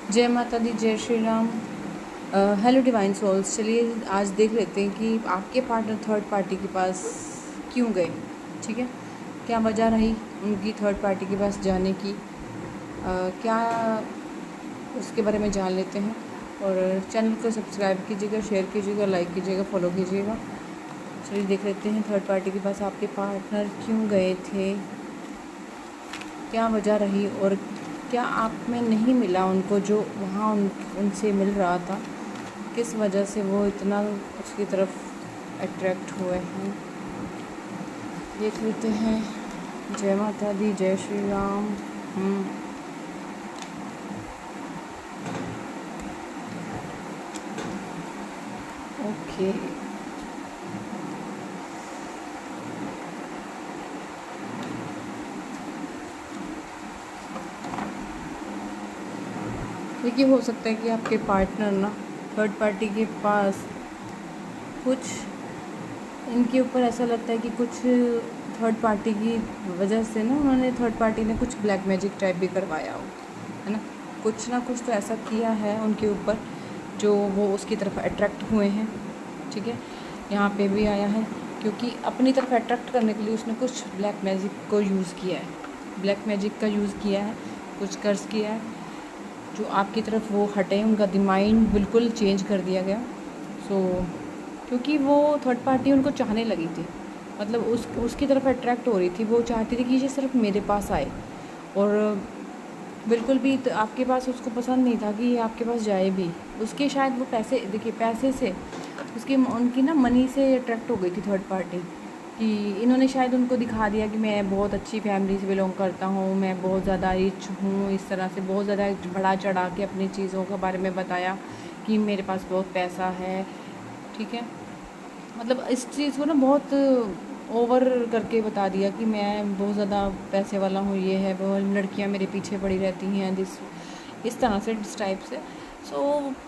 जय माता दी, जय Shri Ram. Hello divine souls, चलिए आज देख लेते हैं कि आपके पार्टनर थर्ड पार्टी के पास क्यों गए। ठीक है, क्या वजह रही उनकी थर्ड पार्टी के पास जाने की, क्या उसके बारे में जान लेते हैं। और चैनल को सब्सक्राइब कीजिएगा, शेयर कीजिएगा, लाइक कीजिएगा, फॉलो कीजिएगा। चलिए देख लेते हैं थर्ड पार्टी के पास आपके पार्टनर क्यों गए थे, क्या वजह रही और क्या आप में नहीं मिला उनको जो वहाँ उनसे मिल रहा था। किस वजह से वो इतना उसकी तरफ अट्रैक्ट हुए हैं, देख लेते हैं। जय माता दी, जय श्री राम। ओके, देखिए हो सकता है कि आपके पार्टनर ना थर्ड पार्टी के पास कुछ, इनके ऊपर ऐसा लगता है कि कुछ थर्ड पार्टी की वजह से ना उन्होंने थर्ड पार्टी ने कुछ ब्लैक मैजिक टाइप भी करवाया हो, है ना कुछ तो ऐसा किया है उनके ऊपर जो वो उसकी तरफ अट्रैक्ट हुए हैं। ठीक है, यहाँ पे भी आया है क्योंकि अपनी तरफ अट्रैक्ट करने के लिए उसने कुछ ब्लैक मैजिक को यूज़ किया है, ब्लैक मैजिक का यूज़ किया है, कुछ कर्ज किया है जो आपकी तरफ वो हटे, उनका माइंड बिल्कुल चेंज कर दिया गया। क्योंकि वो थर्ड पार्टी उनको चाहने लगी थी, मतलब उसकी तरफ अट्रैक्ट हो रही थी, वो चाहती थी कि ये सिर्फ मेरे पास आए। और बिल्कुल भी आपके पास उसको पसंद नहीं था कि ये आपके पास जाए भी। उसके शायद वो पैसे, देखिए पैसे से उसकी उनकी ना मनी से अट्रैक्ट हो गई थी थर्ड पार्टी, कि इन्होंने शायद उनको दिखा दिया कि मैं बहुत अच्छी फैमिली से बिलोंग करता हूँ, मैं बहुत ज़्यादा रिच हूँ, इस तरह से बहुत ज़्यादा बढ़ा चढ़ा के अपनी चीज़ों के बारे में बताया कि मेरे पास बहुत पैसा है। ठीक है, मतलब इस चीज़ को ना बहुत ओवर करके बता दिया कि मैं बहुत ज़्यादा पैसे वाला हूँ, ये है वो, लड़कियाँ मेरे पीछे पड़ी रहती हैं, इस तरह से, इस टाइप से।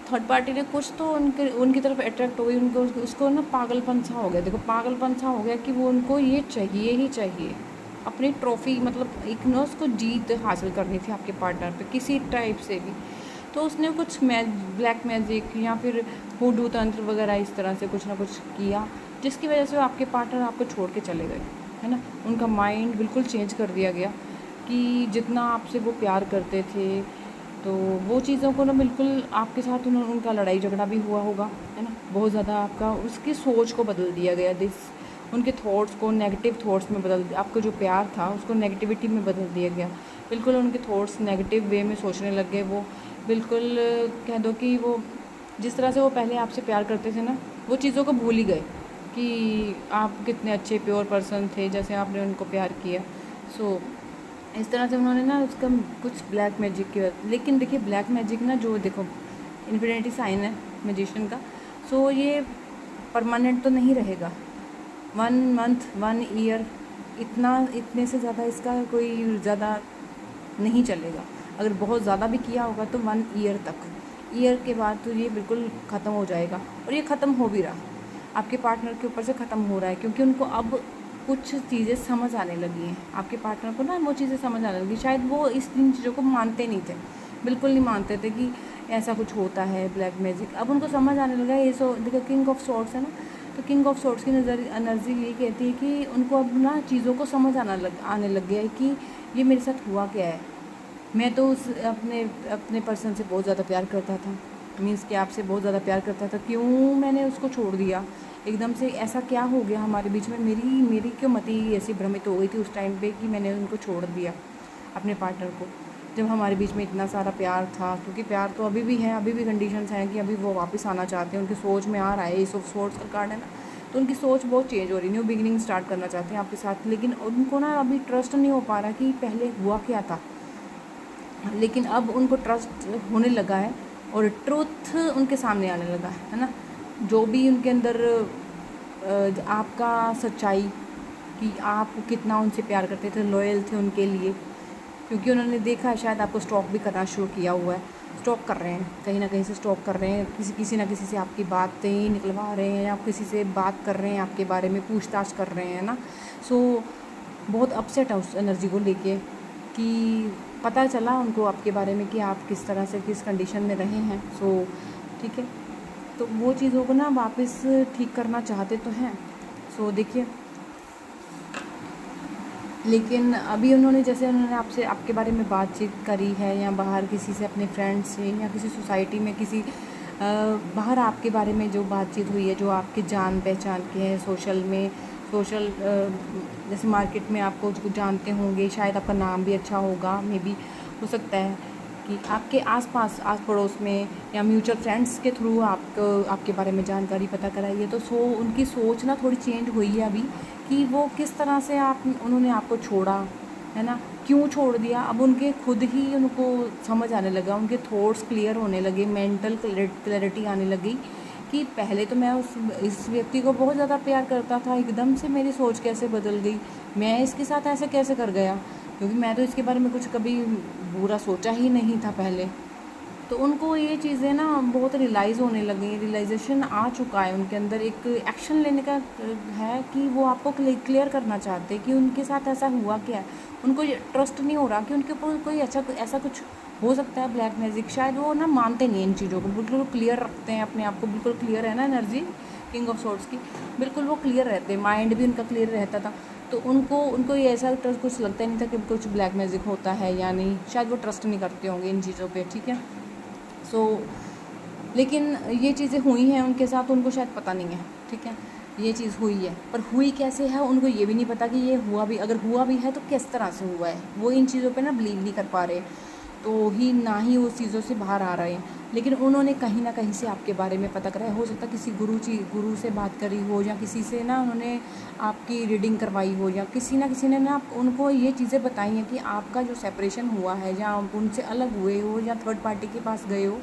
थर्ड पार्टी ने कुछ तो उनकी तरफ अट्रैक्ट हो गई, उनको उसको ना पागलपन सा हो गया। देखो पागलपन सा हो गया कि वो उनको ये चाहिए ही चाहिए, अपनी ट्रॉफ़ी, मतलब एक ना उसको जीत हासिल करनी थी आपके पार्टनर पे किसी टाइप से भी। तो उसने कुछ ब्लैक मैजिक या फिर हुडू तंत्र वगैरह इस तरह से कुछ ना कुछ किया, जिसकी वजह से आपके पार्टनर आपको छोड़ के चले गए, है ना। उनका माइंड बिल्कुल चेंज कर दिया गया कि जितना आपसे वो प्यार करते थे, तो वो चीज़ों को ना बिल्कुल आपके साथ उनका लड़ाई झगड़ा भी हुआ होगा, है ना। बहुत ज़्यादा आपका उसकी सोच को बदल दिया गया, उनके थॉट्स को नेगेटिव थॉट्स में बदल दिया। आपका जो प्यार था उसको नेगेटिविटी में बदल दिया गया, बिल्कुल उनके थॉट्स नेगेटिव वे में सोचने लग गए। वो बिल्कुल कह दो कि वो जिस तरह से वो पहले आपसे प्यार करते थे ना, वो चीज़ों को भूल ही गए कि आप कितने अच्छे प्योर पर्सन थे, जैसे आपने उनको प्यार किया। इस तरह से उन्होंने ना उसका कुछ ब्लैक मैजिक किया। लेकिन देखिए ब्लैक मैजिक ना, जो देखो इन्फिनिटी साइन है मैजिशियन का, ये परमानेंट तो नहीं रहेगा। 1 मंथ 1 ईयर, इतने से ज़्यादा इसका कोई ज़्यादा नहीं चलेगा। अगर बहुत ज़्यादा भी किया होगा तो 1 ईयर तक, ईयर के बाद तो ये बिल्कुल ख़त्म हो जाएगा। और ये ख़त्म हो भी रहा, आपके पार्टनर के ऊपर से ख़त्म हो रहा है, क्योंकि उनको अब कुछ चीज़ें समझ आने लगी हैं। आपके पार्टनर को ना वो चीज़ें समझ आने लगी। शायद वो इन चीज़ों को मानते नहीं थे, बिल्कुल नहीं मानते थे कि ऐसा कुछ होता है ब्लैक मैजिक। अब उनको समझ आने लगा है। ये देखो किंग ऑफ सॉर्ड्स है ना, तो किंग ऑफ सॉर्ड्स की एनर्जी ये कहती है कि उनको अब ना चीज़ों को समझ आने लग गया है कि ये मेरे साथ हुआ क्या है। मैं तो उस अपने अपने पर्सन से बहुत ज़्यादा प्यार करता था, मीन्स कि आपसे बहुत ज़्यादा प्यार करता था, क्यों मैंने उसको छोड़ दिया एकदम से, ऐसा क्या हो गया हमारे बीच में। मेरी क्यों मति ऐसी भ्रमित हो गई थी उस टाइम पे कि मैंने उनको छोड़ दिया अपने पार्टनर को, जब हमारे बीच में इतना सारा प्यार था। क्योंकि प्यार तो अभी भी है, अभी भी कंडीशंस हैं कि अभी वो वापस आना चाहते हैं, उनकी सोच में आ रहा है। एस ऑफ सोर्ड्स का कार्ड है ना, तो उनकी सोच बहुत चेंज हो रही है, न्यू बिगिनिंग स्टार्ट करना चाहते हैं आपके साथ। लेकिन उनको ना अभी ट्रस्ट नहीं हो पा रहा कि पहले हुआ क्या था, लेकिन अब उनको ट्रस्ट होने लगा है और ट्रूथ उनके सामने आने लगा है ना। जो भी उनके अंदर आपका सच्चाई, कि आप कितना उनसे प्यार करते थे, लॉयल थे उनके लिए, क्योंकि उन्होंने देखा है शायद आपको स्टॉक भी करना शुरू किया हुआ है, स्टॉक कर रहे हैं, कहीं ना कहीं से स्टॉक कर रहे हैं, किसी ना किसी से आपकी बातें निकलवा रहे हैं, आप किसी से बात कर रहे हैं, आपके बारे में पूछताछ कर रहे हैं ना। बहुत अपसेट है उस एनर्जी को लेके कि पता चला उनको आपके बारे में कि आप किस तरह से किस कंडीशन में रहे हैं। सो ठीक है, तो वो चीज़ों को ना वापस ठीक करना चाहते तो हैं। सो देखिए, लेकिन अभी उन्होंने आपसे आपके बारे में बातचीत करी है, या बाहर किसी से, अपने फ्रेंड से, या किसी सोसाइटी में किसी बाहर आपके बारे में जो बातचीत हुई है, जो आपके जान पहचान के हैं, सोशल जैसे मार्केट में आपको जो जानते होंगे, शायद आपका नाम भी अच्छा होगा, मे बी हो सकता है कि आपके आस पड़ोस में या म्यूचुअल फ्रेंड्स के थ्रू आपके बारे में जानकारी पता कराई है। तो उनकी सोच ना थोड़ी चेंज हुई है अभी, कि वो किस तरह से उन्होंने आपको छोड़ा है ना, क्यों छोड़ दिया। अब उनके खुद ही उनको समझ आने लगा, उनके थॉट्स क्लियर होने लगे, मेंटल क्लैरिटी आने लगी कि पहले तो मैं इस व्यक्ति को बहुत ज़्यादा प्यार करता था, एकदम से मेरी सोच कैसे बदल गई, मैं इसके साथ ऐसे कैसे कर गया, क्योंकि मैं तो इसके बारे में कुछ कभी बुरा सोचा ही नहीं था पहले। तो उनको ये चीज़ें ना बहुत रियलाइज़ होने लगी, रियलाइजेशन आ चुका है उनके अंदर, एक एक्शन लेने का है कि वो आपको क्लियर करना चाहते हैं कि उनके साथ ऐसा हुआ क्या है। उनको ट्रस्ट नहीं हो रहा कि उनके ऊपर कोई ऐसा कुछ हो सकता है, ब्लैक मैजिक। शायद वो ना मानते नहीं इन चीज़ों को, बिल्कुल क्लियर रखते हैं अपने आप को, बिल्कुल क्लियर है ना एनर्जी किंग ऑफ सोर्ड्स की, बिल्कुल वो क्लियर रहते हैं, माइंड भी उनका क्लियर रहता था। तो उनको ये ऐसा कुछ लगता नहीं था कि कुछ ब्लैक मैजिक होता है या नहीं, शायद वो ट्रस्ट नहीं करते होंगे इन चीज़ों पे, ठीक है। सो लेकिन ये चीज़ें हुई हैं उनके साथ, उनको शायद पता नहीं है, ठीक है, ये चीज़ हुई है, पर हुई कैसे है उनको ये भी नहीं पता कि ये हुआ भी, अगर हुआ भी है तो किस तरह से हुआ है। वो इन चीज़ों पे ना बिलीव नहीं कर पा रहे, तो ही ना ही उस चीज़ों से बाहर आ रहे हैं। लेकिन उन्होंने कहीं ना कहीं से आपके बारे में पता करा है, हो सकता है किसी गुरु से बात करी हो, या किसी से ना उन्होंने आपकी रीडिंग करवाई हो, या किसी ने ना उनको ये चीज़ें बताई हैं कि आपका जो सेपरेशन हुआ है, या आप उनसे अलग हुए हो, या थर्ड पार्टी के पास गए हो,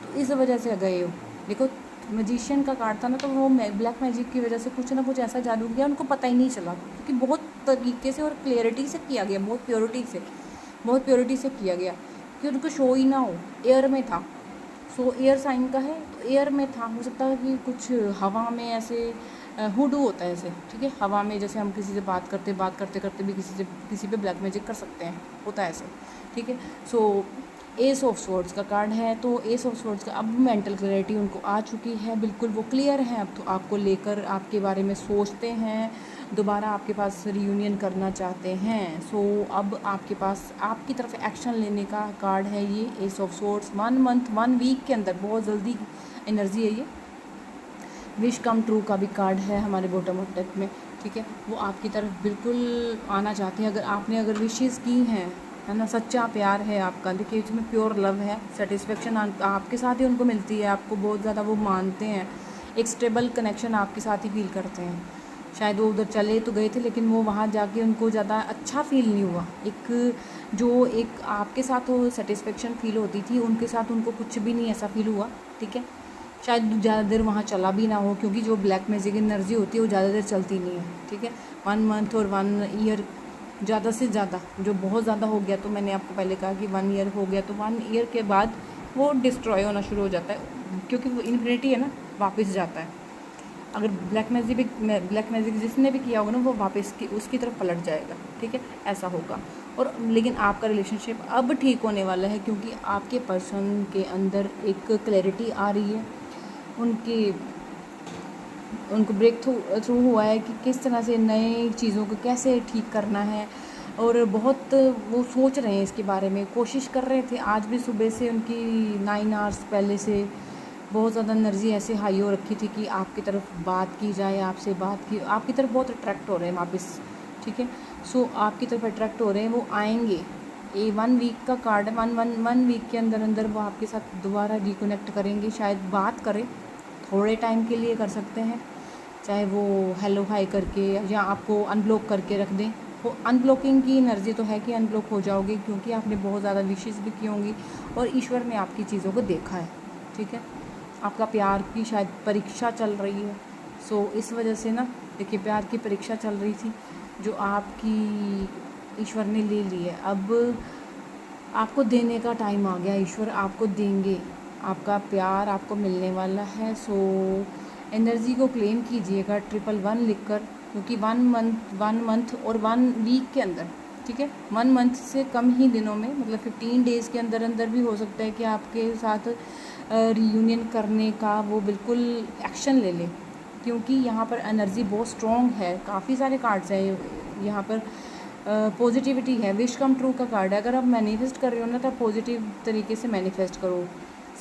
तो इस वजह से गए हो। देखो, मैजिशियन का कार्ड था ना, तो वो ब्लैक मैजिक की वजह से कुछ ना कुछ ऐसा जादू किया, उनको पता ही नहीं चला, क्योंकि बहुत तरीके से और क्लियरिटी से किया गया, बहुत प्योरिटी से किया गया कि उनको शो ही ना हो। एयर में था, सो एयर साइन का है, तो एयर में था, हो सकता है कि कुछ हवा में ऐसे हुडू होता है ऐसे, ठीक है, हवा में जैसे हम किसी से बात करते भी किसी पे ब्लैक मैजिक कर सकते हैं, होता है ऐसे, ठीक है। सो एस ऑफ स्वॉर्ड्स का कार्ड है, तो एस ऑफ स्वॉर्ड्स का अब मेंटल क्लैरिटी उनको आ चुकी है, बिल्कुल वो क्लियर हैं अब, तो आपको लेकर आपके बारे में सोचते हैं, दोबारा आपके पास रियूनियन करना चाहते हैं। सो अब आपके पास आपकी तरफ एक्शन लेने का कार्ड है ये ace of swords. 1 month 1 week के अंदर, बहुत जल्दी एनर्जी है ये। विश कम ट्रू का भी कार्ड है हमारे बॉटम ऑफ डेक में, ठीक है, वो आपकी तरफ बिल्कुल आना चाहते हैं। अगर विशेज़ की हैं, है ना, सच्चा प्यार है आपका, देखिए इसमें प्योर लव है, सेटिस्फेक्शन आपके साथ ही उनको मिलती है, आपको बहुत ज़्यादा वो मानते हैं, एक स्टेबल कनेक्शन आपके साथ ही फील करते हैं। शायद वो उधर चले तो गए थे, लेकिन वो वहाँ जाके उनको ज़्यादा अच्छा फील नहीं हुआ। एक आपके साथ वो सेटिस्फेक्शन फील होती थी, उनके साथ उनको कुछ भी नहीं ऐसा फील हुआ, ठीक है। शायद ज़्यादा देर वहाँ चला भी ना हो, क्योंकि जो ब्लैक मैजिक एनर्जी होती है वो ज़्यादा देर चलती नहीं है, ठीक है। 1 मंथ और 1 ईयर, ज़्यादा से ज़्यादा, जो बहुत ज़्यादा हो गया तो मैंने आपको पहले कहा कि 1 ईयर हो गया, तो 1 ईयर के बाद वो डिस्ट्रॉय होना शुरू हो जाता है, क्योंकि वो इन्फिनिटी है ना, वापस जाता है। अगर ब्लैक मैजिक जिसने भी किया होगा ना, वो वापस उसकी तरफ पलट जाएगा, ठीक है, ऐसा होगा। और लेकिन आपका रिलेशनशिप अब ठीक होने वाला है, क्योंकि आपके पर्सन के अंदर एक क्लैरिटी आ रही है, उनको ब्रेक थ्रू हुआ है कि किस तरह से नए चीज़ों को कैसे ठीक करना है, और बहुत वो सोच रहे हैं इसके बारे में, कोशिश कर रहे थे। आज भी सुबह से उनकी 9 आवर्स पहले से बहुत ज़्यादा एनर्जी ऐसे हाई हो रखी थी कि आपकी तरफ बात की जाए, आपकी तरफ बहुत अट्रैक्ट हो रहे हैं वापस, ठीक है। सो आपकी तरफ अट्रैक्ट हो रहे हैं, वो आएंगे। 1 वीक का कार्ड है, 1 वीक के अंदर वो आपके साथ दोबारा रिकनेक्ट करेंगे, शायद बात करें, थोड़े टाइम के लिए कर सकते हैं, चाहे वो हेलो हाई करके, या आपको अनब्लॉक करके रख दें। वो अनब्लॉकिंग की एनर्जी तो है कि अनब्लॉक हो जाओगे, क्योंकि आपने बहुत ज़्यादा विशेस भी की होंगी, और ईश्वर ने आपकी चीज़ों को देखा है, ठीक है। आपका प्यार की शायद परीक्षा चल रही है, सो इस वजह से ना, देखिए प्यार की परीक्षा चल रही थी जो आपकी ईश्वर ने ले ली है। अब आपको देने का टाइम आ गया, ईश्वर आपको देंगे, आपका प्यार आपको मिलने वाला है। सो एनर्जी को क्लेम कीजिएगा 111 लिखकर, क्योंकि 1 मंथ और 1 वीक के अंदर ठीक है। 1 मंथ से कम ही दिनों में, मतलब 15 डेज़ के अंदर अंदर भी हो सकता है कि आपके साथ रियूनियन करने का वो बिल्कुल एक्शन ले ले, क्योंकि यहाँ पर एनर्जी बहुत स्ट्रॉन्ग है। काफ़ी सारे कार्ड्स हैं यहाँ पर। पॉजिटिविटी है, विश कम ट्रू का कार्ड है। अगर आप मैनिफेस्ट कर रहे हो ना, तो पॉजिटिव तरीके से मैनिफेस्ट करो।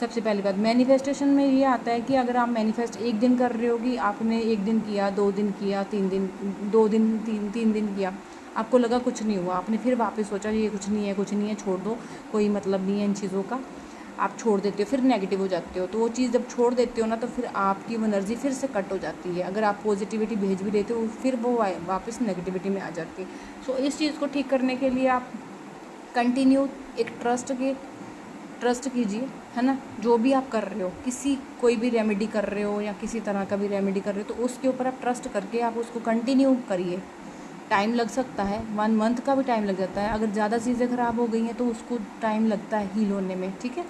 सबसे पहली बात, मैनिफेस्टेशन में ये आता है कि अगर आप मैनिफेस्ट एक दिन कर रहे हो कि आपने 1 दिन किया, 2 दिन किया, 3 दिन, 2 दिन, 3 दिन किया, आपको लगा कुछ नहीं हुआ, आपने फिर वापस सोचा ये कुछ नहीं है, कुछ नहीं है, छोड़ दो, कोई मतलब नहीं है इन चीज़ों का, आप छोड़ देते हो, फिर नेगेटिव हो जाते हो। तो वो चीज़ जब छोड़ देते हो ना, तो फिर आपकी वो एनर्जी फिर से कट हो जाती है। अगर आप पॉजिटिविटी भेज भी देते हो, फिर वो वापस नेगेटिविटी में आ जाती है। सो इस चीज़ को ठीक करने के लिए आप कंटिन्यू एक ट्रस्ट कीजिए, है ना। जो भी आप कर रहे हो, कोई भी रेमेडी कर रहे हो या किसी तरह का भी रेमेडी कर रहे हो, तो उसके ऊपर आप ट्रस्ट करके आप उसको कंटिन्यू करिए। टाइम लग सकता है, 1 मंथ का भी टाइम लग जाता है। अगर ज़्यादा चीज़ें ख़राब हो गई हैं तो उसको टाइम लगता है हील होने में, ठीक है।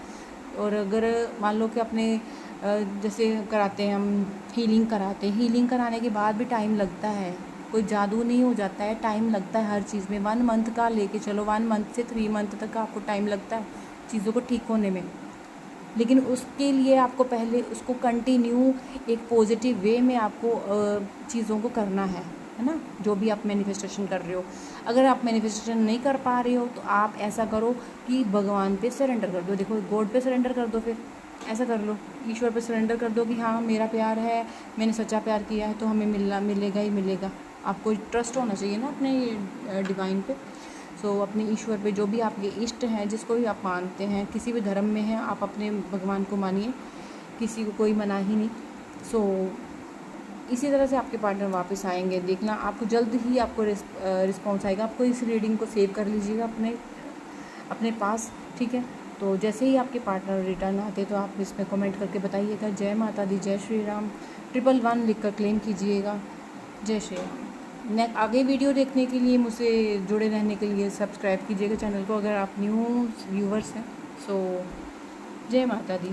और अगर मान लो कि अपने जैसे कराते हैं हम, हीलिंग कराते हैं, हीलिंग कराने के बाद भी टाइम लगता है, कोई जादू नहीं हो जाता है, टाइम लगता है हर चीज़ में। 1 मंथ का लेके चलो, 1 मंथ से 3 मंथ तक आपको टाइम लगता है चीज़ों को ठीक होने में। लेकिन उसके लिए आपको पहले उसको कंटिन्यू एक पॉजिटिव वे में आपको चीज़ों को करना है ना। जो भी आप मैनिफेस्टेशन कर रहे हो, अगर आप मैनिफेस्टेशन नहीं कर पा रहे हो, तो आप ऐसा करो कि भगवान पे सरेंडर कर दो। देखो, गॉड पे सरेंडर कर दो, फिर ऐसा कर लो, ईश्वर पे सरेंडर कर दो कि हाँ मेरा प्यार है, मैंने सच्चा प्यार किया है, तो हमें मिलेगा ही मिलेगा। आपको ट्रस्ट होना चाहिए ना अपने डिवाइन पे। सो अपने ईश्वर पे, जो भी आपके इष्ट हैं, जिसको भी आप मानते हैं, किसी भी धर्म में हैं, आप अपने भगवान को मानिए, किसी को कोई मना ही नहीं। सो इसी तरह से आपके पार्टनर वापस आएंगे, देखना आपको जल्द ही आपको रिस्पॉन्स आएगा। आपको इस रीडिंग को सेव कर लीजिएगा अपने पास, ठीक है। तो जैसे ही आपके पार्टनर रिटर्न आते तो आप इसमें कमेंट करके बताइएगा। जय माता दी, जय श्री राम, 111 लिख कर क्लेम कीजिएगा। जय श्री राम। आगे वीडियो देखने के लिए, मुझसे जुड़े रहने के लिए सब्सक्राइब कीजिएगा चैनल को, अगर आप न्यू व्यूवर्स हैं। सो जय माता दी।